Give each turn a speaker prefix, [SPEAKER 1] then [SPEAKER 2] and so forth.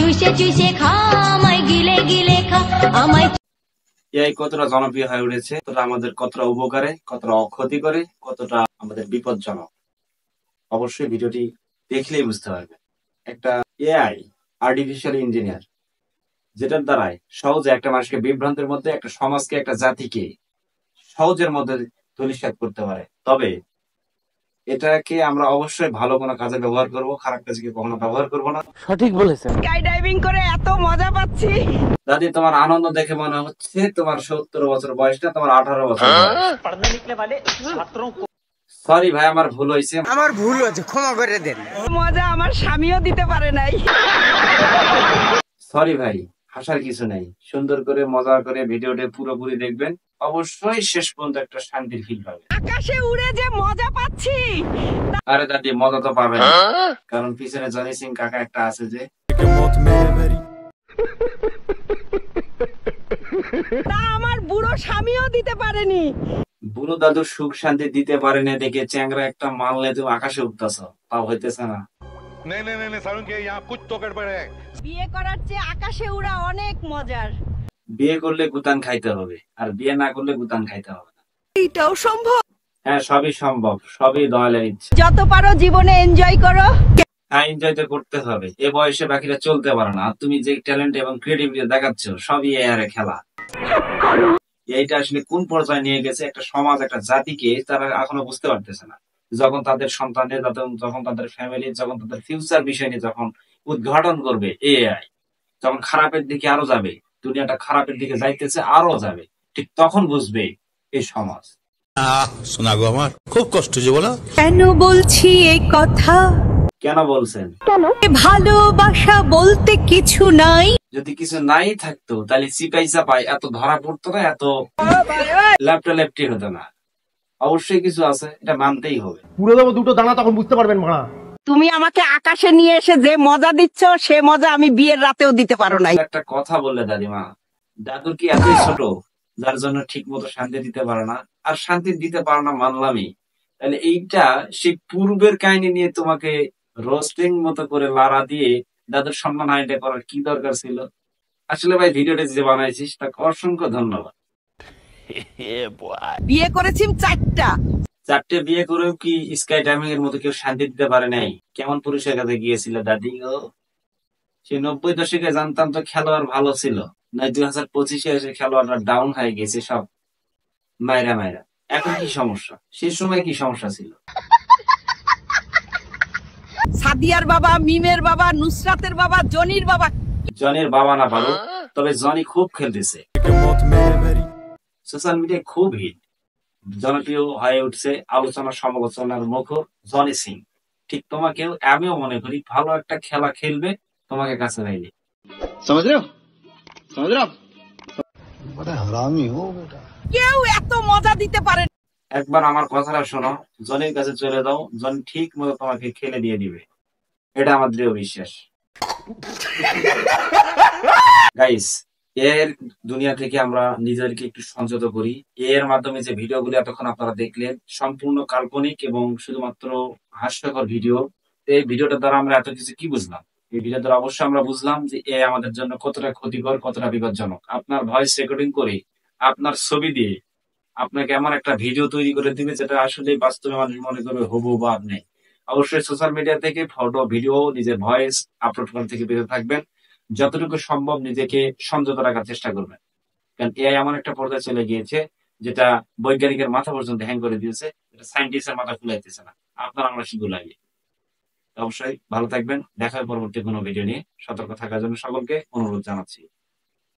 [SPEAKER 1] চুষে চুষে খা আমায় গিলে গিলে খা আমায়।
[SPEAKER 2] এআই কতটা জনপ্রিয় হয়ে উঠেছে, কতটা আমাদের কতটা উপকারে, কতটা অক্ষতি করে, কতটা আমাদের বিপজ্জনক, অবশ্যই ভিডিওটি দেখলেই বুঝতে পারবে। একটা এআই আর্টিফিশিয়াল ইঞ্জিনিয়ার, যেটার দ্বারাই সহজে একটা মানুষকে বিভ্রান্তের মধ্যে, একটা সমাজকে, একটা জাতিকে সহজের মধ্যে ধূলিসাৎ করতে পারে। তবে এটাকে আমরা অবশ্যই ভালো কোনো কাজে ব্যবহার করব, খারাপ কাজে কখনো ব্যবহার করব না।
[SPEAKER 3] সঠিক বলেছেন।
[SPEAKER 4] স্কাই ডাইভিং করে এত মজা পাচ্ছি।
[SPEAKER 2] দাদি, তোমার আনন্দ দেখে মনে হচ্ছে তোমার 70 বছর বয়স না, তোমার 18 বছর বয়স। সরি ভাই, আমার ভুল হয়েছে,
[SPEAKER 3] আমার ভুল হয়েছে, ক্ষমা করে দেন।
[SPEAKER 4] মজা আমার স্বামীও দিতে পারে নাই।
[SPEAKER 2] সরি ভাই, হাসার কিছু নাই। সুন্দর করে মজা করে ভিডিওটা পুরোপুরি দেখবেন, অবশ্যই শেষ পর্যন্ত একটা শান্তির ফিল পাবে।
[SPEAKER 4] আকাশে উড়ে যে মজা পাচ্ছি।
[SPEAKER 2] আরে দাদি, মজা তো পাবেন, কারণ পিছনে জনি সিং কাকা একটা আছে যে,
[SPEAKER 4] তা আমার বুড়ো স্বামীও দিতে পারেনি।
[SPEAKER 2] বুড়ো দাদুর সুখ শান্তি দিতে পারে না দেখে চ্যাংরা একটা মানলে তুমি আকাশে উঠতেছ, তাও হইতেছে না।
[SPEAKER 4] বিয়ে করার চেয়ে আকাশে উড়া অনেক মজার।
[SPEAKER 2] বিয়ে করলে গুতান খাইতে হবে, আর বিয়ে না করলে গুতান খাইতে হবে না।
[SPEAKER 4] এটাও সম্ভব।
[SPEAKER 2] হ্যাঁ, সবই সম্ভব, সবই দয়ালের ইচ্ছে।
[SPEAKER 4] যত পারো জীবনে এনজয় করো।
[SPEAKER 2] হ্যাঁ, এনজয় তো করতে হবে। এ বয়সে বাকিরা চলতে পারে না, আর তুমি যে ট্যালেন্ট এবং ক্রিয়েটিভিটি দেখাচ্ছ সবই এআই খেলা। এইটা আসলে কোন পর্যায়ে নিয়ে গেছে একটা সমাজ, একটা জাতিকে, তারা এখনো বুঝতে পারতেছে না। যখন তাদের সন্তানের, যখন তাদের ফ্যামিলি, যখন তাদের ফিউচার বিষয় নিয়ে যখন উদ্ঘাটন করবে এআই, যখন খারাপের দিকে আরো যাবে, দুনিয়াটা খারাপের দিকে যাইতেছে, আরো যাবে, ঠিক তখন বুঝবে এই সমাজ।
[SPEAKER 5] শোনা গো, আমার খুব কষ্ট যে বলো।
[SPEAKER 4] কেন বলছি এই কথা?
[SPEAKER 2] কেন বলছেন?
[SPEAKER 4] ভালোবাসা বলতে কিছু নাই।
[SPEAKER 2] যদি কিছু নাই থাকতো তাহলে চিপাই চাপাই এত ধরা পড়তো না, এত ল্যাপটা ল্যাপটি হতো না। অবশ্যই কিছু আছে, এটা মানতেই হবে।
[SPEAKER 3] পুরো দেবো দুটো দানা, তখন বুঝতে পারবেন মারা।
[SPEAKER 4] তুমি আমাকে আকাশে নিয়ে এসে যে মজা দিচ্ছ, সে মজা আমি বিয়ের রাতেও দিতে পারো নাই।
[SPEAKER 2] একটা কথা বললে দাদিমা, দাদুর কি এতই ছোট যার জন্য ঠিক মতো শান্তি দিতে পারে না? আর শান্তি দিতে পারে না মানলামই, তাহলে এইটা সেই পূর্বের কাহিনী নিয়ে তোমাকে রোস্টিং মতো করে লাড়া দিয়ে দাদুর সম্মান হানিটা করার কি দরকার ছিল? আসলে ভাই, ভিডিওটা যে বানাইছিস তাকে অসংখ্য ধন্যবাদ।
[SPEAKER 4] বিয়ে করেছি 4টা।
[SPEAKER 2] 4টে বিয়ে করেও কি স্কাই ডাইভিং এর মতো কেউ শান্তি দিতে পারে নাই? কেমন পুরুষের কাছে গিয়েছিল দাদি গো? সে 90 দশকে জানতাম তো খেলোয়াড় ভালো ছিল, নয় 2025-এ এসে খেলোয়াড়রা ডাউন হয়ে গেছে সব মাইরা মাইরা। এখন কি সমস্যা? সে সময় কি সমস্যা ছিল?
[SPEAKER 4] সাদিয়ার বাবা, মিমের বাবা, নুসরাতের বাবা, জনির বাবা।
[SPEAKER 2] জনির বাবা না পারো, তবে জনি খুব খেলতেছে, সোশ্যাল মিডিয়ায় খুব হিট, জনপ্রিয় হয়ে উঠছে, আলোচনা সমালোচনার মুখর জনি সিং। ঠিক তোমাকেও আমিও মনে করি ভালো একটা খেলা খেলবে তোমাকে কাছে পাইলে।
[SPEAKER 4] কেউ এত মজা দিতে পারে না।
[SPEAKER 2] একবার আমার কথাটা শোনো, জনির কাছে চলে যাও, জনি ঠিক মতো তোমাকে খেলে দিয়ে দিবে, এটা আমার দৃঢ় বিশ্বাস। গাইস, এর দুনিয়া থেকে আমরা নিজেদেরকে একটু সংযত করি। এর মাধ্যমে যে ভিডিওগুলো এতক্ষণ আপনারা দেখলেন সম্পূর্ণ কাল্পনিক এবং শুধুমাত্র হাস্যকর ভিডিও। এই ভিডিওটার দ্বারা আমরা এত কিছু কি বুঝলাম? এই ভিডিও দ্বারা অবশ্যই আমরা বুঝলাম যে এ আমাদের জন্য কতটা ক্ষতিকর, কতটা বিপজ্জনক। আপনার ভয়েস রেকর্ডিং করে, আপনার ছবি দিয়ে আপনাকে এমন একটা ভিডিও তৈরি করে দিবে যেটা আসলে বাস্তবে মানুষ মনে করবে হবু বা আপনি। অবশ্যই সোশ্যাল মিডিয়া থেকে ফটো, ভিডিও, নিজের ভয়েস আপলোড করা থেকে বিরত থাকবেন। যতটুকু সম্ভব নিজেকে সংযত রাখার চেষ্টা করবেন, কারণ এআই এমন একটা পর্যায়ে চলে গিয়েছে যেটা বৈজ্ঞানিকের মাথা পর্যন্ত হ্যাং করে দিয়েছে, এটা সায়েন্টিস্টের মাথা খুলাইতেছে না। আপনার আমরা শুধু লাগে। অবশ্যই ভালো থাকবেন, দেখা হয় পরবর্তী কোনো ভিডিও নিয়ে। সতর্ক থাকার জন্য সকলকে অনুরোধ জানাচ্ছি।